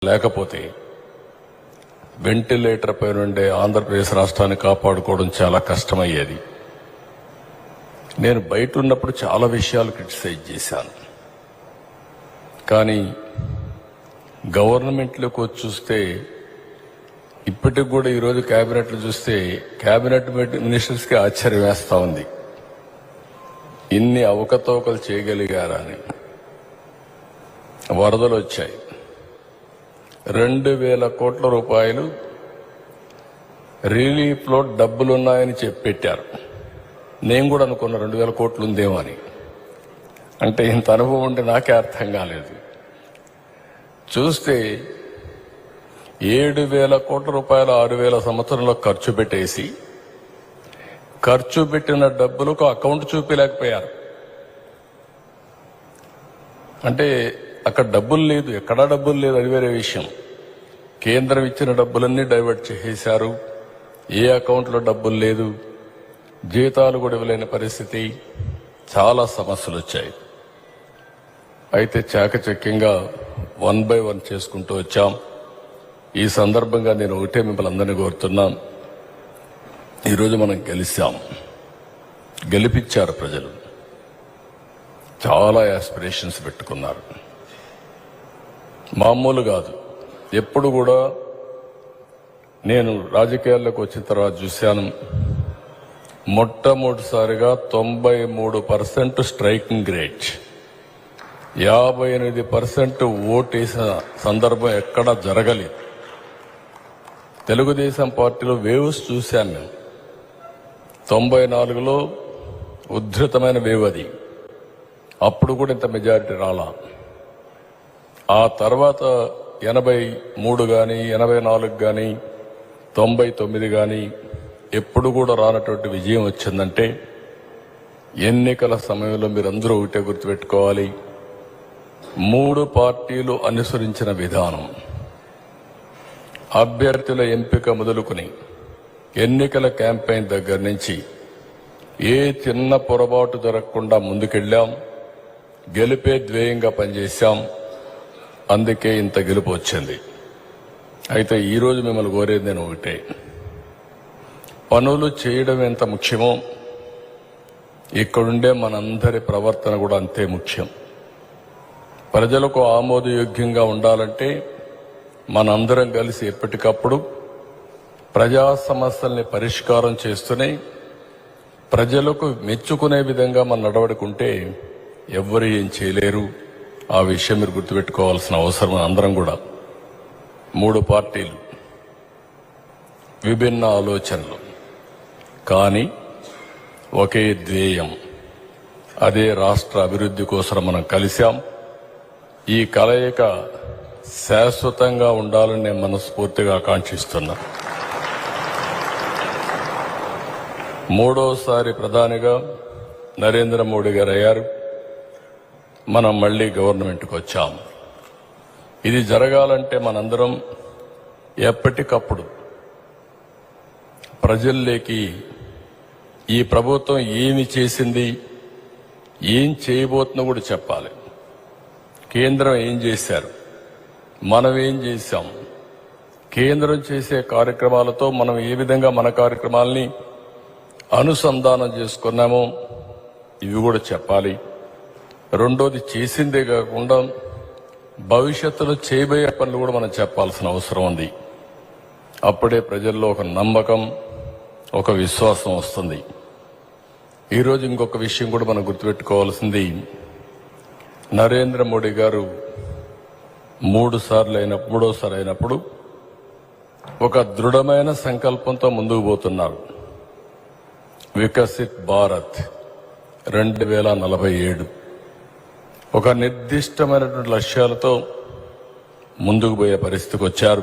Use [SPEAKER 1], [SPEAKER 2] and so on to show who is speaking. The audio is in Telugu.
[SPEAKER 1] లేకపోతే వెంటిలేటర్ పై నుండే ఆంధ్రప్రదేశ్ రాష్ట్రాన్ని కాపాడుకోవడం చాలా కష్టమయ్యేది. నేను బయట ఉన్నప్పుడు చాలా విషయాలు క్రిటిసైజ్ చేశాను. కానీ గవర్నమెంట్లోకి వచ్చి చూస్తే ఇప్పటికి కూడా ఈరోజు క్యాబినెట్లు చూస్తే క్యాబినెట్ మినిస్టర్స్కి ఆశ్చర్యం వేస్తా ఉంది. ఇన్ని అవకతవకలు చేయగలిగారా అని. వరదలు వచ్చాయి, 2,000 కోట్ల రూపాయలు రిలీఫ్లో డబ్బులున్నాయని పెట్టారు. నేను కూడా అనుకున్నా 2,000 కోట్లు ఉందేమో అని. అంటే ఇంత అనుభవం ఉంటే నాకే అర్థం కాలేదు. చూస్తే 7,000 కోట్ల రూపాయలు 6,000 సంవత్సరంలో ఖర్చు పెట్టేసి ఖర్చు పెట్టిన డబ్బులకు అకౌంట్ చూపించలేకపోయారు. అంటే అక్కడ డబ్బులు లేదు, ఎక్కడా డబ్బులు లేదు, అది వేరే విషయం. కేంద్రం ఇచ్చిన డబ్బులన్నీ డైవర్ట్ చేసేశారు. ఏ అకౌంట్లో డబ్బులు లేదు, జీతాలు కూడా ఇవ్వలేని పరిస్థితి, చాలా సమస్యలు వచ్చాయి. అయితే చాకచక్యంగా 1 by 1 చేసుకుంటూ వచ్చాం. ఈ సందర్భంగా నేను ఒకటే మిమ్మల్ని అందరినీ కోరుతున్నాం, ఈరోజు మనం గెలిచాం, గెలిపించారు ప్రజలు. చాలా యాస్పిరేషన్స్ పెట్టుకున్నారు, మామూలు కాదు. ఎప్పుడు కూడా నేను రాజకీయాల్లోకి వచ్చిన తర్వాత చూశాను, మొట్టమొదటిసారిగా 93% స్ట్రైకింగ్ రేట్, 58% ఓటేసిన సందర్భం ఎక్కడా జరగలేదు. తెలుగుదేశం పార్టీలో వేవ్స్ చూశాను నేను. 94లో ఉధృతమైన వేవ్ అది, అప్పుడు కూడా ఇంత మెజారిటీ రాలా. ఆ తర్వాత 83 కానీ 84 కానీ 99 కానీ ఎప్పుడు కూడా రానటువంటి విజయం వచ్చిందంటే ఎన్నికల సమయంలో మీరందరూ ఒకటే గుర్తుపెట్టుకోవాలి, 3 పార్టీలు అనుసరించిన విధానం, అభ్యర్థుల ఎంపిక మొదలుకుని ఎన్నికల క్యాంపెయిన్ దగ్గర నుంచి ఏ చిన్న పొరపాటు జరగకుండా ముందుకెళ్ళాం. గెలిపే ధ్యేయంగా పనిచేశాం. అందుకే ఇంత గెలుపు వచ్చింది. అయితే ఈరోజు మిమ్మల్ని కోరేది నేను ఒకటే, పనులు చేయడం ఎంత ముఖ్యమో ఇక్కడుండే మనందరి ప్రవర్తన కూడా అంతే ముఖ్యం. ప్రజలకు ఆమోదయోగ్యంగా ఉండాలంటే మనందరం కలిసి ఎప్పటికప్పుడు ప్రజా సమస్యల్ని పరిష్కారం చేస్తూనే ప్రజలకు మెచ్చుకునే విధంగా మనం నడవడుకుంటే ఎవ్వరు ఏం చేయలేరు. ఆ విషయం మీరు గుర్తుపెట్టుకోవాల్సిన అవసరం. అందరం కూడా 3 పార్టీలు, విభిన్న ఆలోచనలు, కానీ ఒకే ధ్యేయం, అదే రాష్ట్ర అభివృద్ధి కోసం మనం కలిశాం. ఈ కలయిక శాశ్వతంగా ఉండాలని నేను మనస్ఫూర్తిగా ఆకాంక్షిస్తున్నా. 3వసారి ప్రధానిగా నరేంద్ర మోడీ గారు అయ్యారు. మనం మళ్లీ గవర్నమెంట్కి వచ్చాం. ఇది జరగాలంటే మనందరం ఎప్పటికప్పుడు ప్రజల్లోకి ఈ ప్రభుత్వం ఏమి చేసింది, ఏం చేయబోతుందో కూడా చెప్పాలి. కేంద్రం ఏం చేశారు, మనం ఏం చేశాం, కేంద్రం చేసే కార్యక్రమాలతో మనం ఏ విధంగా మన కార్యక్రమాలని అనుసంధానం చేసుకున్నామో ఇవి కూడా చెప్పాలి. రెండోది, చేసిందే కాకుండా భవిష్యత్తులో చేయబోయే పనులు కూడా మనం చెప్పాల్సిన అవసరం ఉంది. అప్పుడే ప్రజల్లో ఒక నమ్మకం, ఒక విశ్వాసం వస్తుంది. ఈరోజు ఇంకొక విషయం కూడా మనం గుర్తుపెట్టుకోవాల్సింది, నరేంద్ర మోడీ గారు 3సారి అయినప్పుడు ఒక దృఢమైన సంకల్పంతో ముందుకు పోతున్నారు. వికసిత్ భారత్ 2047 ఒక నిర్దిష్టమైనటువంటి లక్ష్యాలతో ముందుకు పోయే పరిస్థితికి వచ్చారు.